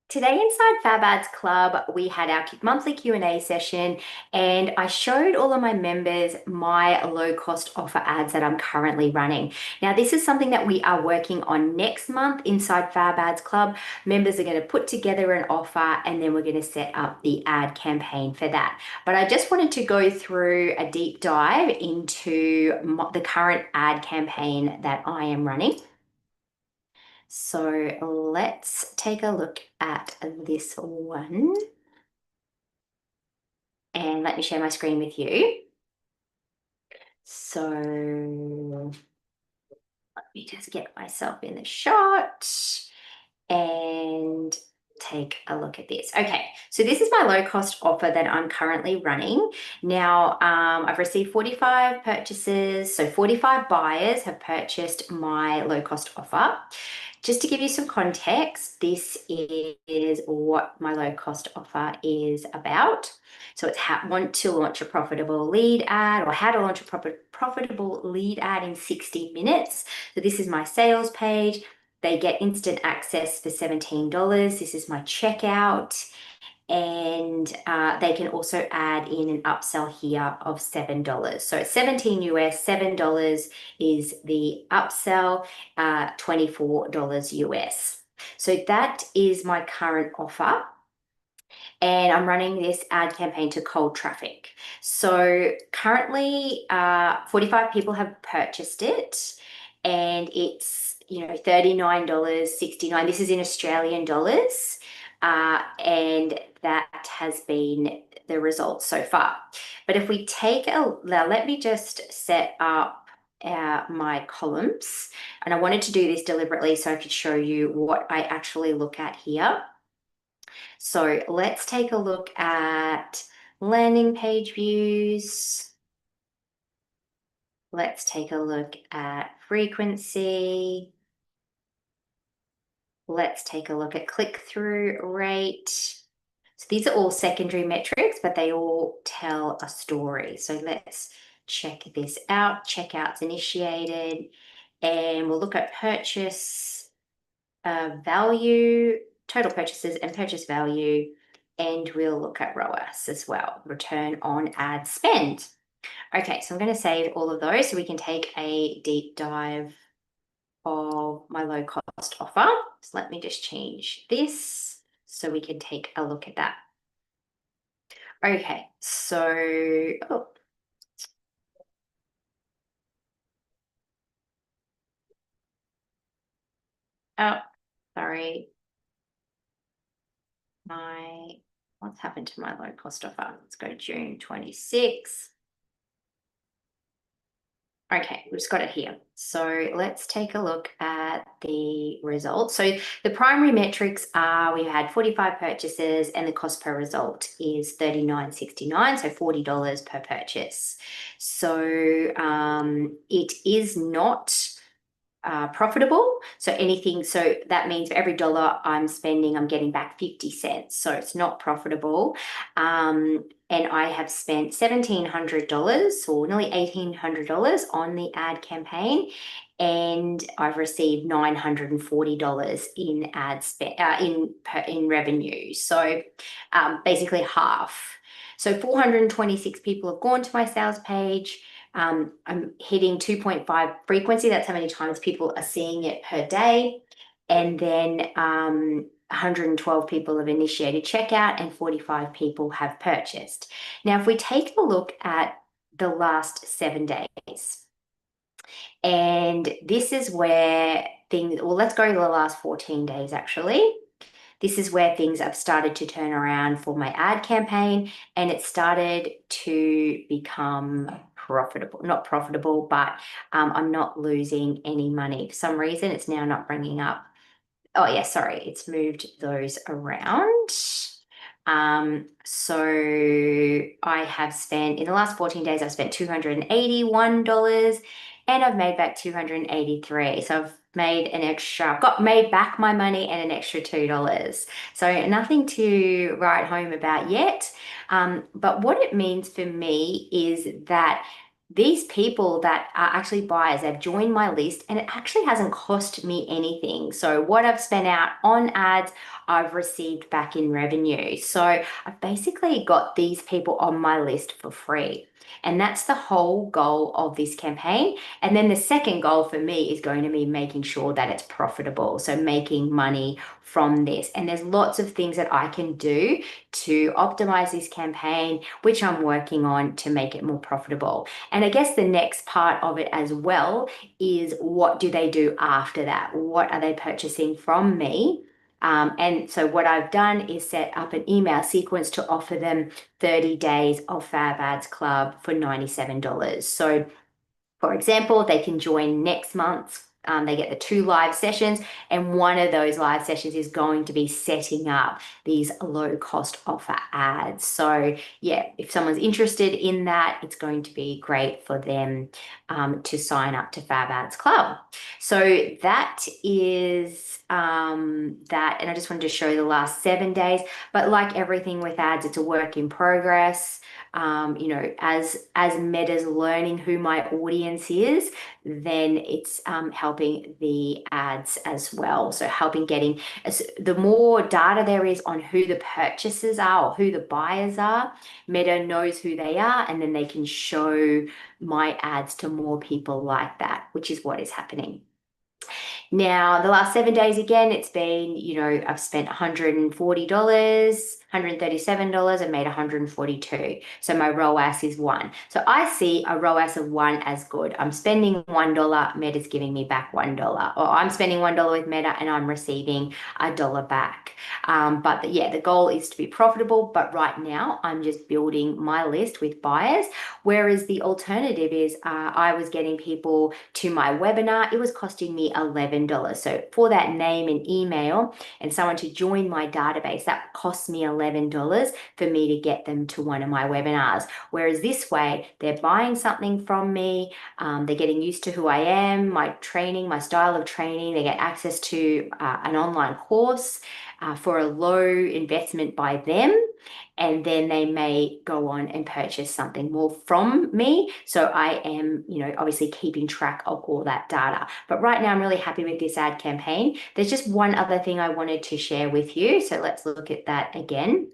Today inside Fab Ads Club, we had our monthly Q&A session and I showed all of my members my low cost offer ads that I'm currently running. Now, this is something that we are working on next month inside Fab Ads Club. Members are going to put together an offer and then we're going to set up the ad campaign for that. But I just wanted to go through a deep dive into the current ad campaign that I am running. So let's take a look at this one. And let me share my screen with you. So let me just get myself in the shot and take a look at this. Okay, so this is my low cost offer that I'm currently running. Now, I've received 45 purchases, so 45 buyers have purchased my low cost offer. Just to give you some context, this is what my low cost offer is about. So it's how want to launch a profitable lead ad or how to launch a profitable lead ad in 60 minutes. So this is my sales page. They get instant access for $17. This is my checkout. And they can also add in an upsell here of $7. So it's 17 US, $7 is the upsell, $24 US. So that is my current offer. And I'm running this ad campaign to cold traffic. So currently, 45 people have purchased it, and it's $39.69. This is in Australian dollars, and that has been the results so far. But if we take now, let me just set up my columns, and I wanted to do this deliberately so I could show you what I actually look at here. So let's take a look at landing page views. Let's take a look at frequency. Let's take a look at click-through rate. So these are all secondary metrics, but they all tell a story. So let's check this out. Checkout's initiated, and we'll look at purchase value, total purchases and purchase value, and we'll look at ROAS as well, return on ad spend. Okay, so I'm going to save all of those so we can take a deep dive of my low cost offer. So let me just change this so we can take a look at that. Okay, so, sorry. What's happened to my low cost offer? Let's go June 26. Okay, we've just got it here. So let's take a look at the results. So the primary metrics are we had 45 purchases and the cost per result is $39.69, so $40 per purchase. So it is not profitable. So that means for every dollar I'm spending, I'm getting back 50 cents. So it's not profitable. And I have spent $1,700 or nearly $1,800 on the ad campaign. And I've received $940 in ad spend in revenue. So basically half. So 426 people have gone to my sales page. I'm hitting 2.5 frequency. That's how many times people are seeing it per day. And then 112 people have initiated checkout and 45 people have purchased. Now, if we take a look at the last 7 days, and this is where let's go to the last 14 days actually. This is where things have started to turn around for my ad campaign, and it started to become profitable. Not profitable, but I'm not losing any money. For some reason, it's now not bringing up. Oh, yeah, sorry, it's moved those around. So I have spent, in the last 14 days, I've spent $281 and I've made back $283. So I've got made back my money and an extra $2. So nothing to write home about yet. But what it means for me is that these people that are actually buyers, they've joined my list and it actually hasn't cost me anything. So what I've spent out on ads, I've received back in revenue. So I've basically got these people on my list for free. And that's the whole goal of this campaign. And then the second goal for me is going to be making sure that it's profitable. So making money from this. And there's lots of things that I can do to optimize this campaign, which I'm working on to make it more profitable. And I guess the next part of it as well is, what do they do after that? What are they purchasing from me? And so what I've done is set up an email sequence to offer them 30 days of Fab Ads Club for $97. So for example, they can join next month. They get the 2 live sessions, and one of those live sessions is going to be setting up these low cost offer ads. So yeah, if someone's interested in that, it's going to be great for them to sign up to Fab Ads Club. So that is that, and I just wanted to show the last 7 days. But like everything with ads, it's a work in progress. As Meta's learning who my audience is, then it's helping the ads as well. So helping getting, the more data there is on who the purchasers are or who the buyers are, Meta knows who they are, and then they can show my ads to more people like that, which is what is happening. Now, the last 7 days, again, it's been, I've spent $140, $137 and made 142. So my ROAS is 1. So I see a ROAS of 1 as good. I'm spending $1, Meta's giving me back $1. Or I'm spending $1 with Meta and I'm receiving $1 back. But yeah, the goal is to be profitable. But right now, I'm just building my list with buyers. Whereas the alternative is I was getting people to my webinar. It was costing me $11. So for that name and email and someone to join my database, that costs me $11 for me to get them to one of my webinars. Whereas this way, they're buying something from me. They're getting used to who I am, my training, my style of training. They get access to an online course for a low investment by them. And then they may go on and purchase something more from me. So I am, obviously keeping track of all that data. But right now I'm really happy with this ad campaign. There's just one other thing I wanted to share with you. So let's look at that again.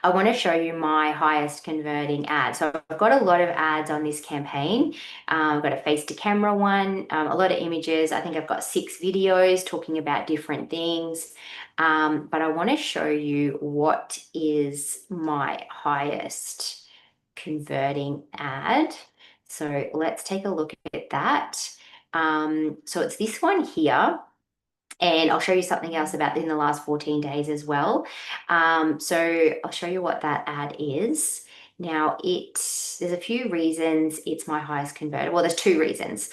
I want to show you my highest converting ad. So I've got a lot of ads on this campaign. I've got a face to camera one, a lot of images. I think I've got 6 videos talking about different things. But I want to show you what is my highest converting ad. So let's take a look at that. So it's this one here. And I'll show you something else about in the last 14 days as well. So I'll show you what that ad is. Now there's a few reasons it's my highest converted. Well, there's 2 reasons.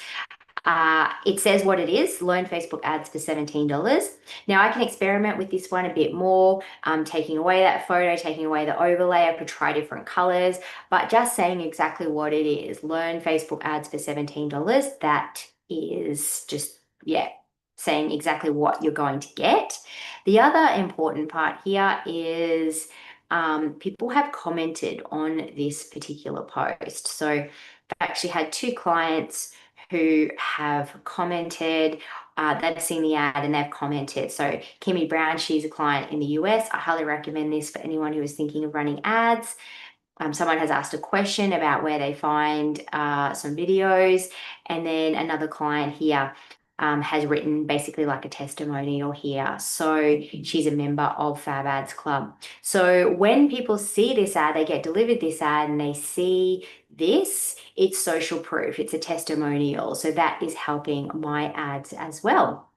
It says what it is, learn Facebook ads for $17. Now I can experiment with this one a bit more, taking away that photo, taking away the overlay. I could try different colors, but just saying exactly what it is, learn Facebook ads for $17. That is just, yeah, saying exactly what you're going to get. The other important part here is people have commented on this particular post. So I actually had 2 clients who have commented. They've seen the ad and they've commented. So Kimmy Brown, she's a client in the US. I highly recommend this for anyone who is thinking of running ads. Someone has asked a question about where they find some videos. And then another client here has written basically like a testimonial here. So she's a member of Fab Ads Club. So when people see this ad, they get delivered this ad and they see this, it's social proof, it's a testimonial. So that is helping my ads as well.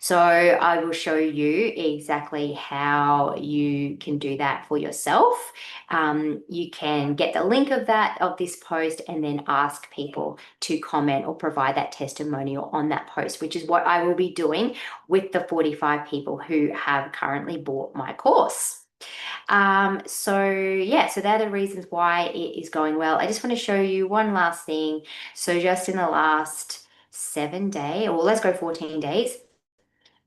So I will show you exactly how you can do that for yourself. You can get the link of this post and then ask people to comment or provide that testimonial on that post, which is what I will be doing with the 45 people who have currently bought my course. So they're the reasons why it is going well. I just want to show you one last thing. So just in the last 7 days, or let's go 14 days,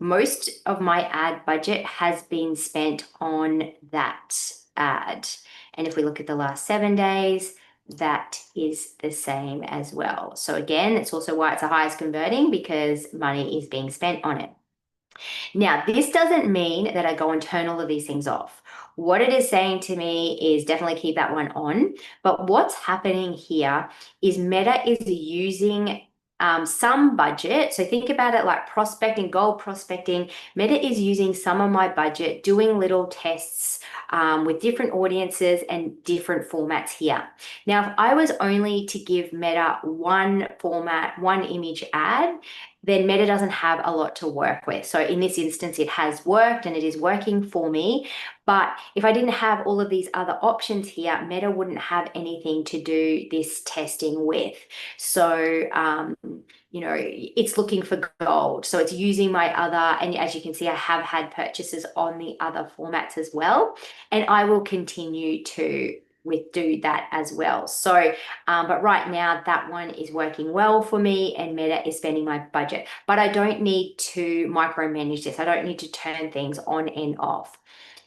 most of my ad budget has been spent on that ad. And if we look at the last 7 days, that is the same as well. So again, it's also why it's the highest converting, because money is being spent on it. Now, this doesn't mean that I go and turn all of these things off. What it is saying to me is definitely keep that one on. But what's happening here is Meta is using some budget. So think about it like prospecting, gold prospecting. Meta is using some of my budget, doing little tests with different audiences and different formats here. Now, if I was only to give Meta one format, one image ad, then Meta doesn't have a lot to work with. So in this instance, it has worked and it is working for me. But if I didn't have all of these other options here, Meta wouldn't have anything to do this testing with. So, it's looking for gold. So it's using my other, and as you can see, I have had purchases on the other formats as well. And I will continue to do that as well. So, but right now that one is working well for me and Meta is spending my budget, but I don't need to micromanage this. I don't need to turn things on and off.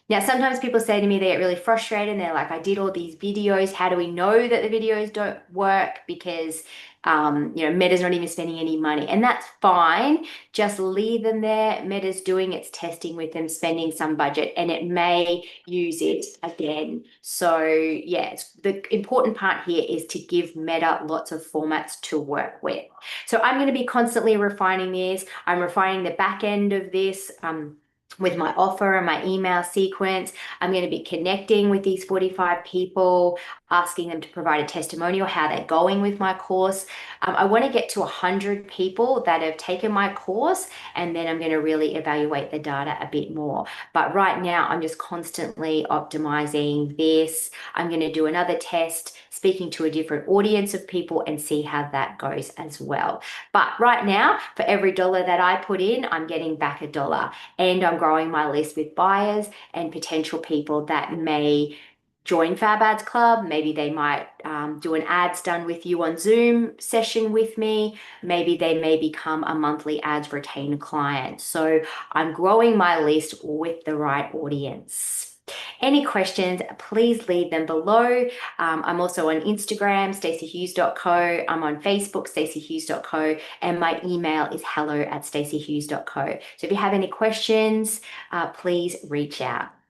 Now, sometimes people say to me, they get really frustrated and they're like, I did all these videos. How do we know that the videos don't work? Because, Meta's not even spending any money, and that's fine. Just leave them there. Meta's doing its testing with them, spending some budget, and it may use it again. So yeah, the important part here is to give Meta lots of formats to work with. So I'm going to be constantly refining this. I'm refining the back end of this. With my offer and my email sequence, I'm going to be connecting with these 45 people, asking them to provide a testimonial, how they're going with my course. I want to get to 100 people that have taken my course, and then I'm going to really evaluate the data a bit more. But right now, I'm just constantly optimizing this. I'm going to do another test, speaking to a different audience of people, and see how that goes as well. But right now, for every dollar that I put in, I'm getting back $1, and I'm growing my list with buyers and potential people that may join Fab Ads Club. Maybe they might do an ads done with you on Zoom session with me. Maybe they may become a monthly ads retained client. So I'm growing my list with the right audience. Any questions, please leave them below. I'm also on Instagram, staceyhughes.co. I'm on Facebook, staceyhughes.co. And my email is hello@staceyhughes.co. So if you have any questions, please reach out.